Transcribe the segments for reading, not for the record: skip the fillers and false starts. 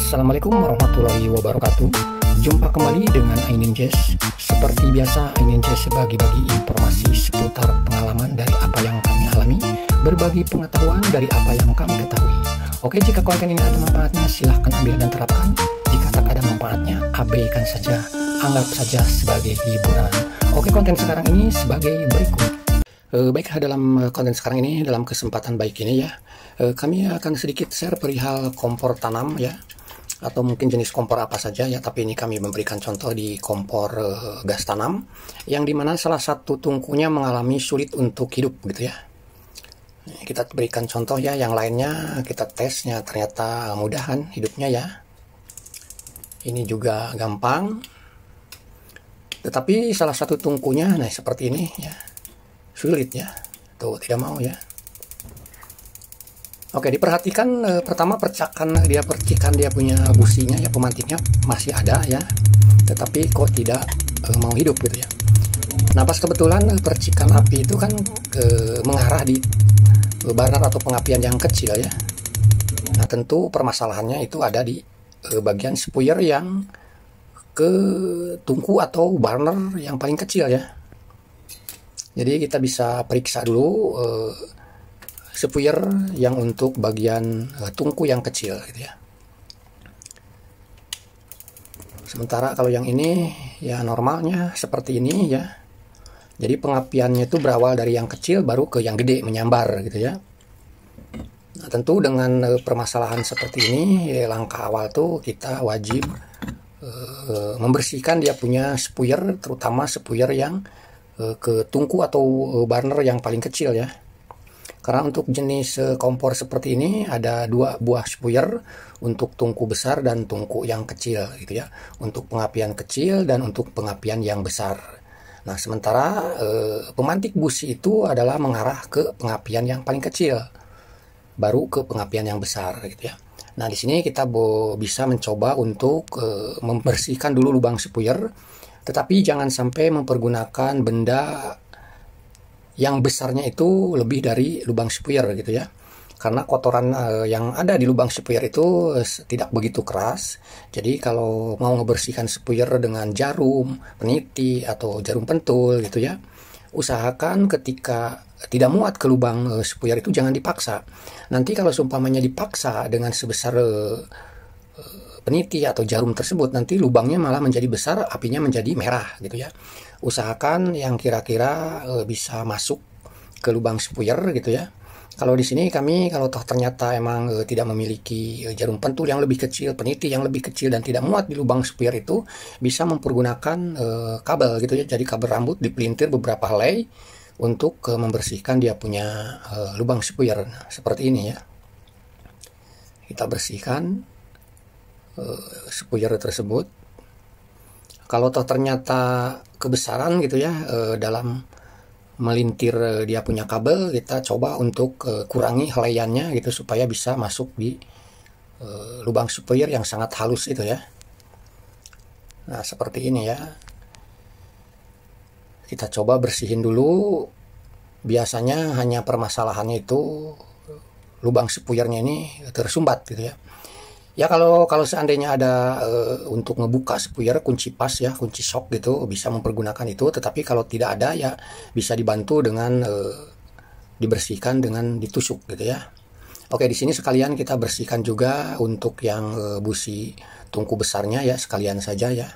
Assalamualaikum warahmatullahi wabarakatuh. Jumpa kembali dengan Ainin Jazz. Seperti biasa, Ainin Jazz bagi-bagi informasi seputar pengalaman dari apa yang kami alami, berbagi pengetahuan dari apa yang kami ketahui. Oke, jika konten ini ada manfaatnya, silahkan ambil dan terapkan. Jika tak ada manfaatnya, abaikan saja, anggap saja sebagai hiburan. Oke, konten sekarang ini sebagai berikut. Baiklah, dalam konten sekarang ini, dalam kesempatan baik ini ya, kami akan sedikit share perihal kompor tanam ya, atau mungkin jenis kompor apa saja ya, tapi ini kami memberikan contoh di kompor gas tanam, yang dimana salah satu tungkunya mengalami sulit untuk hidup gitu ya. Kita berikan contoh ya, yang lainnya kita tesnya ternyata mudahan hidupnya ya. Ini juga gampang, tetapi salah satu tungkunya, nah seperti ini ya, sulit ya, tuh tidak mau ya. Oke, diperhatikan pertama percikan dia punya businya ya, pemantiknya masih ada ya, tetapi kok tidak mau hidup gitu ya. Nah, pas kebetulan percikan api itu kan mengarah di burner atau pengapian yang kecil ya. Nah, tentu permasalahannya itu ada di bagian spuyer yang ke tungku atau burner yang paling kecil ya. Jadi kita bisa periksa dulu spuyer yang untuk bagian tungku yang kecil gitu ya. Sementara kalau yang ini ya normalnya seperti ini ya. Jadi pengapiannya itu berawal dari yang kecil baru ke yang gede menyambar gitu ya. Nah, tentu dengan permasalahan seperti ini ya, langkah awal tuh kita wajib membersihkan dia punya spuyer, terutama spuyer yang ke tungku atau burner yang paling kecil ya. Karena untuk jenis kompor seperti ini ada dua buah spuyer, untuk tungku besar dan tungku yang kecil gitu ya. Untuk pengapian kecil dan untuk pengapian yang besar. Nah, sementara pemantik busi itu adalah mengarah ke pengapian yang paling kecil, baru ke pengapian yang besar gitu ya. Nah, di sini kita bisa mencoba untuk membersihkan dulu lubang spuyer, tetapi jangan sampai mempergunakan benda yang besarnya itu lebih dari lubang spuyer gitu ya. Karena kotoran yang ada di lubang spuyer itu tidak begitu keras. Jadi kalau mau ngebersihkan spuyer dengan jarum, peniti, atau jarum pentul gitu ya, usahakan ketika tidak muat ke lubang spuyer itu jangan dipaksa. Nanti kalau seumpamanya dipaksa dengan sebesar peniti atau jarum tersebut, nanti lubangnya malah menjadi besar, apinya menjadi merah gitu ya. Usahakan yang kira-kira bisa masuk ke lubang spuyer gitu ya. Kalau di sini kami kalau toh ternyata emang tidak memiliki jarum pentul yang lebih kecil, peniti yang lebih kecil, dan tidak muat di lubang spuyer itu, bisa mempergunakan kabel gitu ya. Jadi kabel rambut dipelintir beberapa helai untuk membersihkan dia punya lubang spuyer. Nah, seperti ini ya. Kita bersihkan spuyer tersebut. Kalau toh ternyata kebesaran gitu ya dalam melintir dia punya kabel, kita coba untuk kurangi helaiannya gitu supaya bisa masuk di lubang spuyer yang sangat halus itu ya. Nah, seperti ini ya. Kita coba bersihin dulu. Biasanya hanya permasalahannya itu lubang spuyernya ini tersumbat gitu ya. Ya kalau seandainya ada untuk ngebuka spuyer, kunci pas ya, kunci shock gitu, bisa mempergunakan itu. Tetapi kalau tidak ada ya bisa dibantu dengan dibersihkan dengan ditusuk gitu ya. Oke, di sini sekalian kita bersihkan juga untuk yang busi tungku besarnya ya, sekalian saja ya.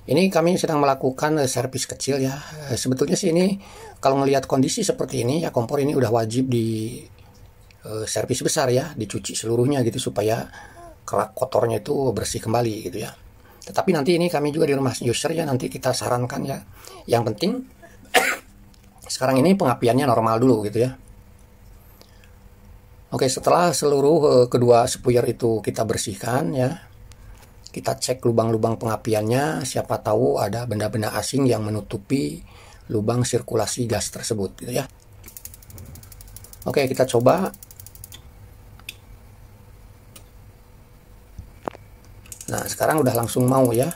Ini kami sedang melakukan servis kecil ya. Sebetulnya sih ini kalau ngelihat kondisi seperti ini ya, kompor ini udah wajib di servis besar ya, dicuci seluruhnya gitu supaya kerak kotornya itu bersih kembali gitu ya. Tetapi nanti ini kami juga di rumah user ya, nanti kita sarankan ya. Yang penting sekarang ini pengapiannya normal dulu gitu ya. Oke, setelah seluruh kedua spuyer itu kita bersihkan ya, kita cek lubang-lubang pengapiannya, siapa tahu ada benda-benda asing yang menutupi lubang sirkulasi gas tersebut gitu ya. Oke, kita coba. Nah, sekarang udah langsung mau ya.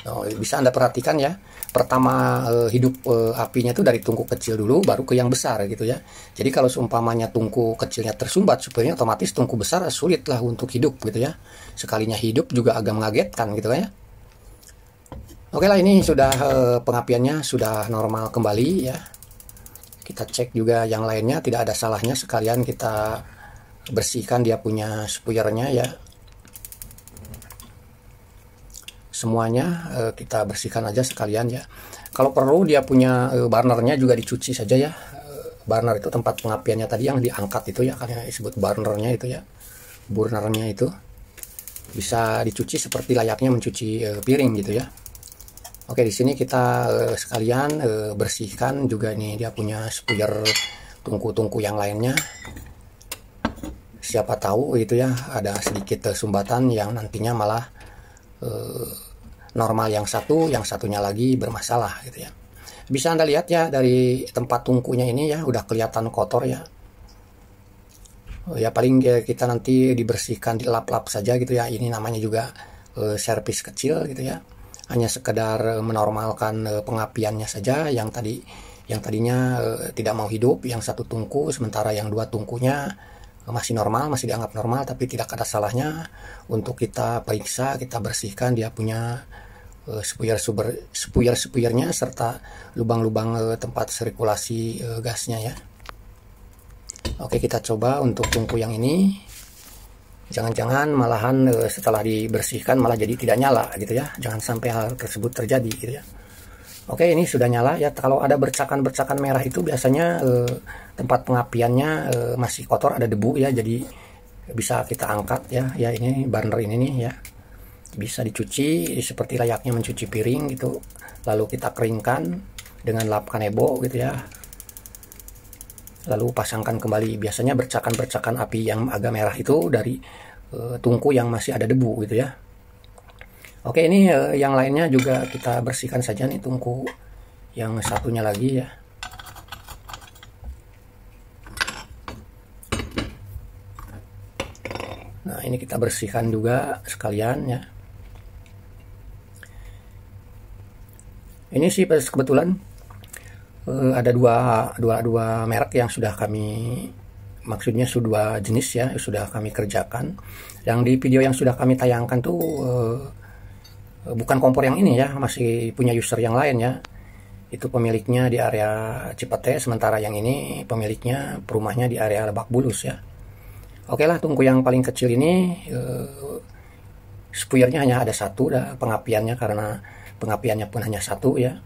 Oh, bisa Anda perhatikan ya, pertama hidup apinya itu dari tungku kecil dulu baru ke yang besar gitu ya. Jadi kalau seumpamanya tungku kecilnya tersumbat, supaya otomatis tungku besar sulit lah untuk hidup gitu ya. Sekalinya hidup juga agak mengagetkan gitu ya. Oke lah, ini sudah pengapiannya sudah normal kembali ya. Kita cek juga yang lainnya tidak ada salahnya, sekalian kita bersihkan dia punya spuyernya ya. Semuanya kita bersihkan aja sekalian ya. Kalau perlu dia punya burnernya juga dicuci saja ya. Burner itu tempat pengapiannya tadi yang diangkat itu ya, karena disebut burnernya itu ya. Burnernya itu bisa dicuci seperti layaknya mencuci piring gitu ya. Oke, di sini kita sekalian bersihkan juga nih dia punya spuyer tungku-tungku yang lainnya. Siapa tahu itu ya ada sedikit sumbatan yang nantinya malah normal yang satu, yang satunya lagi bermasalah gitu ya. Bisa Anda lihat ya dari tempat tungkunya ini ya udah kelihatan kotor ya. Ya paling kita nanti dibersihkan, dilap-lap saja gitu ya. Ini namanya juga servis kecil gitu ya. Hanya sekedar menormalkan pengapiannya saja. Yang tadinya tidak mau hidup, yang satu tungku, sementara yang dua tungkunya masih normal, masih dianggap normal, tapi tidak ada salahnya untuk kita periksa, kita bersihkan dia punya spuyernya serta lubang-lubang tempat sirkulasi gasnya ya. Oke, kita coba untuk tungku yang ini. Jangan-jangan malahan setelah dibersihkan malah jadi tidak nyala gitu ya. Jangan sampai hal tersebut terjadi gitu ya. Oke, ini sudah nyala ya. Kalau ada bercakan-bercakan merah itu biasanya tempat pengapiannya masih kotor, ada debu ya. Jadi bisa kita angkat ya. Ya ini burner ini nih ya. Bisa dicuci seperti layaknya mencuci piring gitu. Lalu kita keringkan dengan lap kanebo gitu ya. Lalu pasangkan kembali. Biasanya bercakan-bercakan api yang agak merah itu dari tungku yang masih ada debu gitu ya. Oke, ini yang lainnya juga kita bersihkan saja nih tungku yang satunya lagi ya. Nah, ini kita bersihkan juga sekalian ya. Ini sih kebetulan ada dua merek yang sudah kami, maksudnya sudah jenis ya, sudah kami kerjakan. Yang di video yang sudah kami tayangkan tuh bukan kompor yang ini ya, masih punya user yang lain ya. Itu pemiliknya di area Cipete, sementara yang ini pemiliknya rumahnya di area Lebak Bulus ya. Oke lah, tungku yang paling kecil ini spuyernya hanya ada satu dah pengapiannya, karena pengapiannya pun hanya satu ya.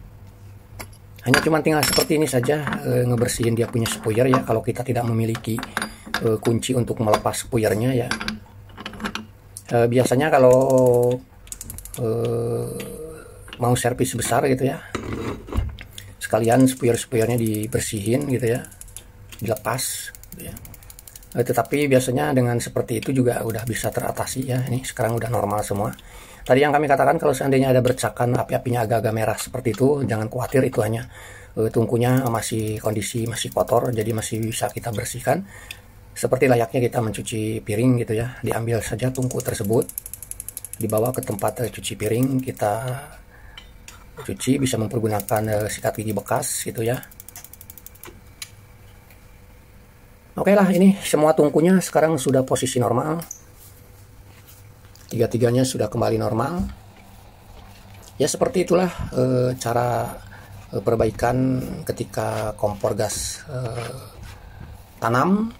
Hanya cuma tinggal seperti ini saja ngebersihin dia punya spuyer ya, kalau kita tidak memiliki kunci untuk melepas spuyernya ya. Biasanya kalau mau servis besar gitu ya, sekalian spuyer-spuyernya dibersihin gitu ya, dilepas gitu ya. Tetapi biasanya dengan seperti itu juga udah bisa teratasi ya. Ini sekarang udah normal semua. Tadi yang kami katakan kalau seandainya ada bercakan api-apinya agak-agak merah seperti itu, jangan khawatir, itu hanya tungkunya kondisi masih kotor, jadi masih bisa kita bersihkan. Seperti layaknya kita mencuci piring gitu ya. Diambil saja tungku tersebut, dibawa ke tempat cuci piring, kita cuci, bisa mempergunakan sikat gigi bekas gitu ya. Oke lah, ini semua tungkunya sekarang sudah posisi normal. Tiga-tiganya sudah kembali normal. Ya seperti itulah cara perbaikan ketika kompor gas tanam,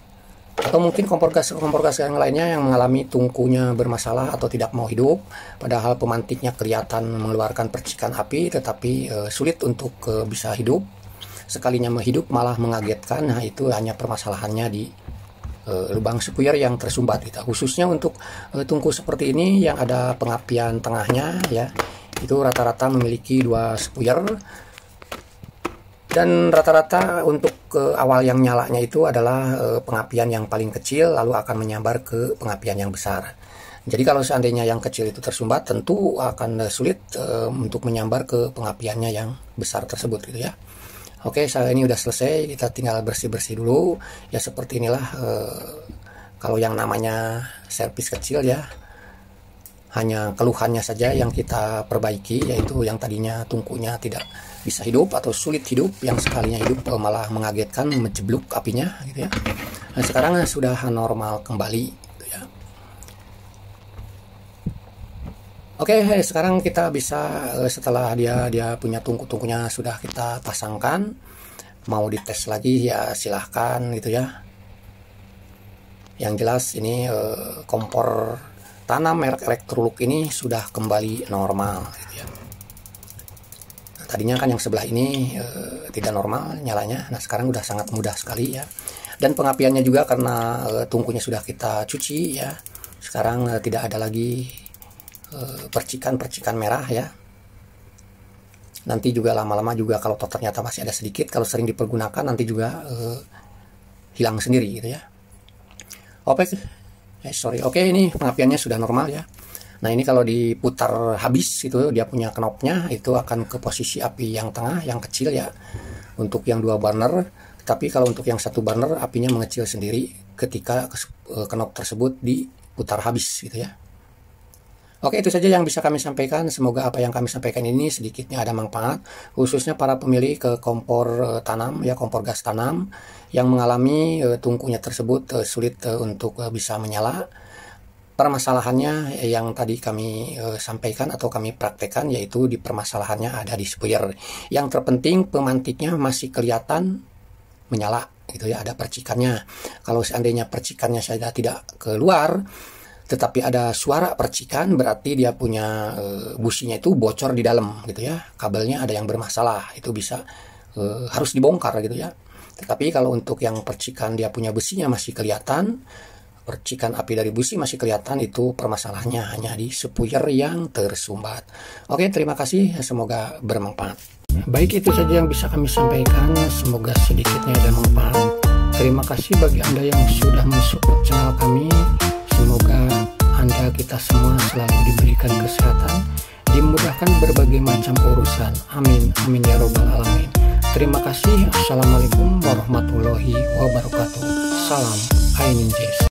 atau mungkin kompor gas yang lainnya yang mengalami tungkunya bermasalah atau tidak mau hidup, padahal pemantiknya kelihatan mengeluarkan percikan api tetapi sulit untuk bisa hidup. Sekalinya menghidup malah mengagetkan. Nah, itu hanya permasalahannya di lubang spuyer yang tersumbat gitu. Khususnya untuk tungku seperti ini yang ada pengapian tengahnya ya, itu rata-rata memiliki 2 spuyer, dan rata-rata untuk awal yang nyalanya itu adalah pengapian yang paling kecil lalu akan menyambar ke pengapian yang besar. Jadi kalau seandainya yang kecil itu tersumbat, tentu akan sulit untuk menyambar ke pengapiannya yang besar tersebut gitu ya. Oke, saya ini udah selesai, kita tinggal bersih-bersih dulu. Ya seperti inilah kalau yang namanya servis kecil ya. hanya keluhannya saja yang kita perbaiki, yaitu yang tadinya tungkunya tidak bisa hidup atau sulit hidup, yang sekalinya hidup malah mengagetkan, mencebluk apinya gitu ya. Nah, sekarang sudah normal kembali gitu ya. Oke, sekarang kita bisa setelah dia punya tungku-tungkunya sudah kita pasangkan, mau dites lagi ya silahkan gitu ya. Yang jelas ini kompor tanam merek Electrolux ini sudah kembali normal gitu ya. Nah, tadinya kan yang sebelah ini tidak normal nyalanya. Nah, sekarang udah sangat mudah sekali ya. Dan pengapiannya juga karena tungkunya sudah kita cuci ya. Sekarang tidak ada lagi percikan-percikan merah ya. Nanti juga lama-lama juga kalau ternyata masih ada sedikit, kalau sering dipergunakan nanti juga hilang sendiri gitu ya. Oke, ini pengapiannya sudah normal ya. Nah, ini kalau diputar habis itu dia punya knopnya, itu akan ke posisi api yang tengah, yang kecil ya. Untuk yang 2 burner, tapi kalau untuk yang 1 burner apinya mengecil sendiri ketika knop tersebut diputar habis gitu ya. Oke, itu saja yang bisa kami sampaikan. Semoga apa yang kami sampaikan ini sedikitnya ada manfaat, khususnya para pemilik ke kompor tanam ya, kompor gas tanam yang mengalami tungkunya tersebut sulit untuk bisa menyala. Permasalahannya yang tadi kami sampaikan atau kami praktekkan, yaitu di permasalahannya ada di spuyer. Yang terpenting pemantiknya masih kelihatan menyala gitu ya, ada percikannya. Kalau seandainya percikannya saja tidak keluar, tetapi ada suara percikan, berarti dia punya businya itu bocor di dalam gitu ya, kabelnya ada yang bermasalah, itu bisa harus dibongkar gitu ya. Tetapi kalau untuk yang percikan dia punya besinya masih kelihatan, percikan api dari busi masih kelihatan, itu permasalahannya hanya di spuyer yang tersumbat. Oke, terima kasih, semoga bermanfaat. Baik, itu saja yang bisa kami sampaikan, semoga sedikitnya ada manfaat. Terima kasih bagi Anda yang sudah mensupport channel kami. Semoga Anda kita semua selalu diberikan kesehatan, dimudahkan berbagai macam urusan. Amin, amin ya robbal alamin. Terima kasih. Assalamualaikum warahmatullahi wabarakatuh. Salam Ainin Jazz.